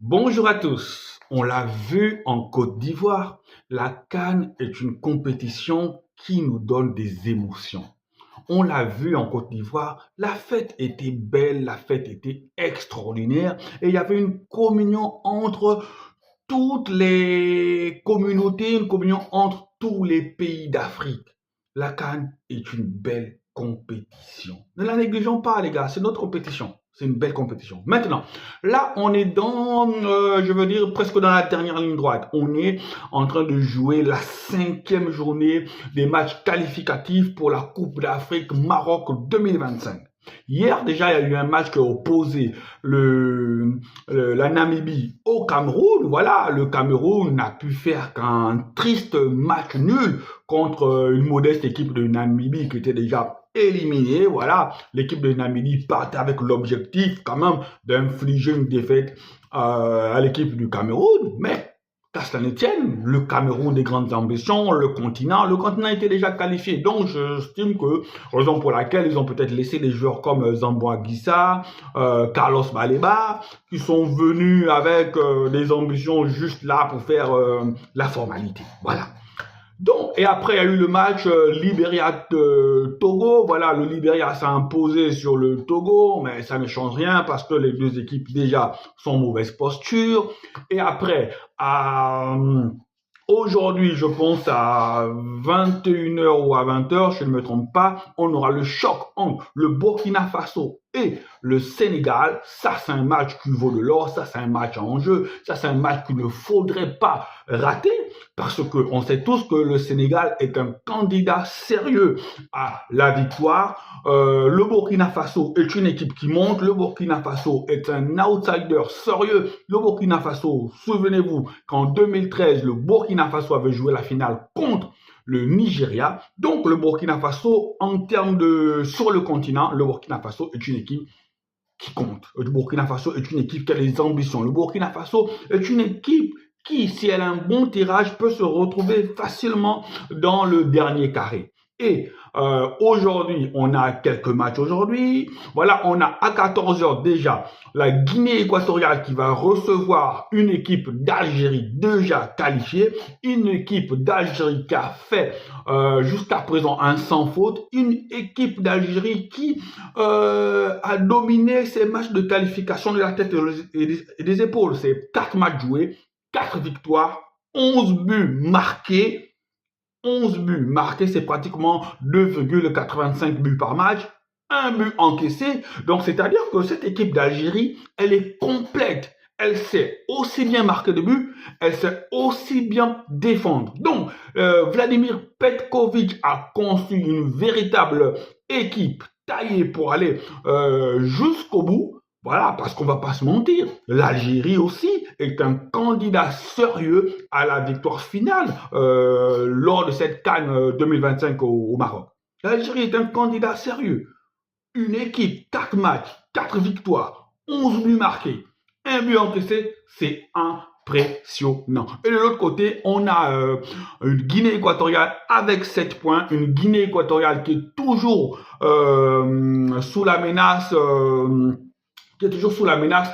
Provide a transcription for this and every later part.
Bonjour à tous. On l'a vu en Côte d'Ivoire, la CAN est une compétition qui nous donne des émotions. On l'a vu en Côte d'Ivoire, la fête était belle, la fête était extraordinaire et il y avait une communion entre toutes les communautés, une communion entre tous les pays d'Afrique. La CAN est une belle compétition. Ne la négligeons pas, les gars, c'est notre compétition. C'est une belle compétition. Maintenant, là, on est je veux dire, presque dans la dernière ligne droite. On est en train de jouer la 5e journée des matchs qualificatifs pour la Coupe d'Afrique Maroc 2025. Hier, déjà, il y a eu un match qui a opposé la Namibie au Cameroun. Voilà, le Cameroun n'a pu faire qu'un triste match nul contre une modeste équipe de Namibie qui était déjà éliminée. Voilà, l'équipe de Namibie partait avec l'objectif quand même d'infliger une défaite à l'équipe du Cameroun. Mais qu'à cela ne tienne, le Cameroun des grandes ambitions, le continent était déjà qualifié. Donc, j'estime que, raison pour laquelle ils ont peut-être laissé des joueurs comme Zambo Anguissa, Carlos Baleba, qui sont venus avec des ambitions juste là pour faire la formalité. Voilà. Donc, et après, il y a eu le match Libéria-Togo. Voilà, le Libéria s'est imposé sur le Togo, mais ça ne change rien parce que les deux équipes déjà sont en mauvaise posture. Et après, aujourd'hui, je pense à 21h ou à 20h, je ne me trompe pas, on aura le choc entre le Burkina Faso et le Sénégal. Ça, c'est un match qui vaut de l'or, ça, c'est un match en jeu, ça, c'est un match qu'il ne faudrait pas rater parce qu'on sait tous que le Sénégal est un candidat sérieux à la victoire. Le Burkina Faso est une équipe qui monte, le Burkina Faso est un outsider sérieux. Le Burkina Faso, souvenez-vous qu'en 2013, le Burkina Faso avait joué la finale contre le Nigeria. Donc le Burkina Faso, en termes sur le continent, le Burkina Faso est une équipe qui compte. Le Burkina Faso est une équipe qui a des ambitions. Le Burkina Faso est une équipe qui, si elle a un bon tirage, peut se retrouver facilement dans le dernier carré. Et aujourd'hui, on a quelques matchs aujourd'hui. Voilà, on a à 14h déjà la Guinée équatoriale qui va recevoir une équipe d'Algérie déjà qualifiée, une équipe d'Algérie qui a fait jusqu'à présent un sans faute, une équipe d'Algérie qui a dominé ses matchs de qualification de la tête et des épaules. C'est 4 matchs joués, 4 victoires, 11 buts marqués. 11 buts marqués, c'est pratiquement 2,85 buts par match, un but encaissé. Donc, c'est-à-dire que cette équipe d'Algérie, elle est complète. Elle sait aussi bien marquer de buts, elle sait aussi bien défendre. Donc, Vladimir Petkovic a conçu une véritable équipe taillée pour aller jusqu'au bout. Voilà, parce qu'on va pas se mentir, l'Algérie aussi est un candidat sérieux à la victoire finale lors de cette CAN 2025 au Maroc. L'Algérie est un candidat sérieux. Une équipe, 4 matchs, 4 victoires, 11 buts marqués, un but encaissé, c'est impressionnant. Et de l'autre côté, on a une Guinée équatoriale avec 7 points, une Guinée équatoriale qui est toujours sous la menace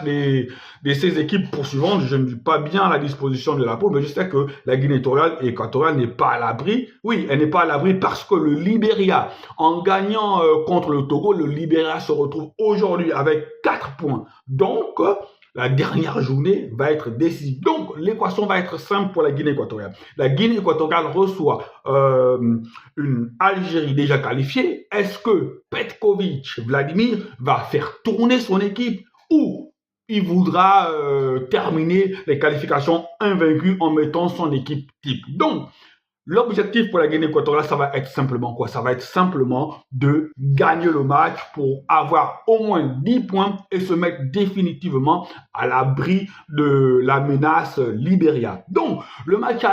de ces équipes poursuivantes. Je ne dis pas bien la disposition de la poule, mais je sais que la Guinée équatoriale n'est pas à l'abri. Oui, elle n'est pas à l'abri parce que le Libéria, en gagnant contre le Togo, le Libéria se retrouve aujourd'hui avec 4 points. Donc, la dernière journée va être décisive. Donc, l'équation va être simple pour la Guinée équatoriale. La Guinée équatoriale reçoit une Algérie déjà qualifiée. Est-ce que Petkovic, Vladimir, va faire tourner son équipe ou il voudra terminer les qualifications invaincues en mettant son équipe type? Donc, l'objectif pour la Guinée équatoriale, ça va être simplement quoi? Ça va être simplement de gagner le match pour avoir au moins 10 points et se mettre définitivement à l'abri de la menace Libéria. Donc, le match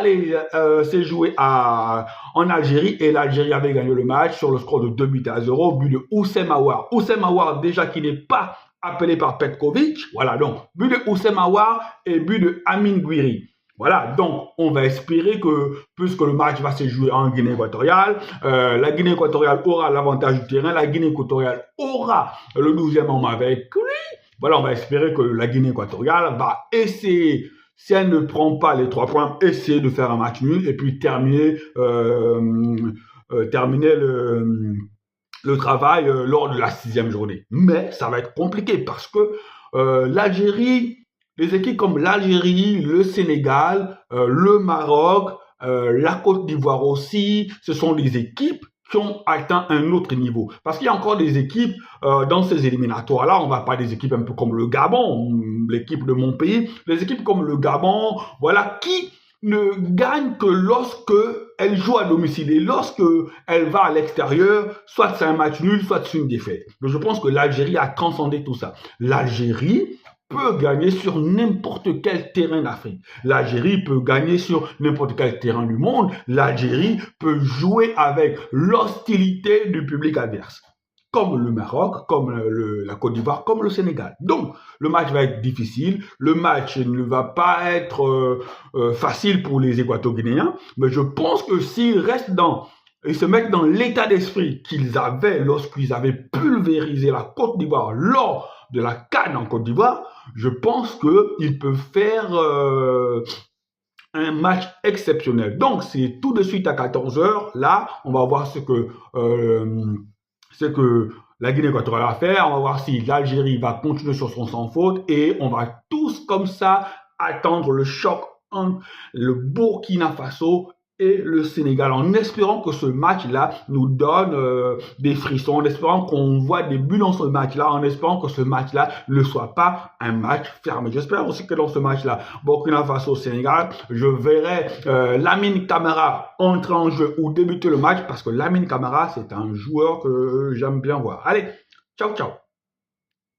s'est joué en Algérie et l'Algérie avait gagné le match sur le score de 2-0, but de Houssem Aouar. Houssem Aouar, déjà qui n'est pas appelé par Petkovic. Voilà, donc, but de Houssem Aouar et but de Amine Gouiri. Voilà, donc on va espérer que, puisque le match va se jouer en Guinée équatoriale, la Guinée équatoriale aura l'avantage du terrain, la Guinée équatoriale aura le 12e homme avec lui. Voilà, on va espérer que la Guinée équatoriale va essayer, si elle ne prend pas les 3 points, essayer de faire un match nul et puis terminer le travail lors de la 6e journée. Mais ça va être compliqué parce que l'Algérie, les équipes comme l'Algérie, le Sénégal, le Maroc, la Côte d'Ivoire aussi, ce sont des équipes qui ont atteint un autre niveau. Parce qu'il y a encore des équipes dans ces éliminatoires-là, on va pas des équipes un peu comme le Gabon, l'équipe de mon pays, les équipes comme le Gabon, voilà, qui ne gagne que lorsque elle joue à domicile et lorsque elle va à l'extérieur, soit c'est un match nul, soit c'est une défaite. Mais je pense que l'Algérie a transcendé tout ça. L'Algérie peut gagner sur n'importe quel terrain d'Afrique. L'Algérie peut gagner sur n'importe quel terrain du monde. L'Algérie peut jouer avec l'hostilité du public adverse, comme le Maroc, comme la Côte d'Ivoire, comme le Sénégal. Donc, le match va être difficile, le match ne va pas être facile pour les Équato-Guinéens, mais je pense que s'ils restent ils se mettent dans l'état d'esprit qu'ils avaient lorsqu'ils avaient pulvérisé la Côte d'Ivoire lors de la CAN en Côte d'Ivoire, je pense qu'ils peuvent faire un match exceptionnel. Donc, c'est tout de suite à 14h. Là, on va voir ce que la Guinée équatoriale va faire. On va voir si l'Algérie va continuer sur son sans faute et on va tous comme ça attendre le choc entre le Burkina Faso et le Sénégal, en espérant que ce match-là nous donne des frissons, en espérant qu'on voit des buts dans ce match-là, en espérant que ce match-là ne soit pas un match fermé. J'espère aussi que dans ce match-là, Burkina Faso-Sénégal, je verrai Lamine Camara entrer en jeu ou débuter le match, parce que Lamine Camara, c'est un joueur que j'aime bien voir. Allez, ciao, ciao!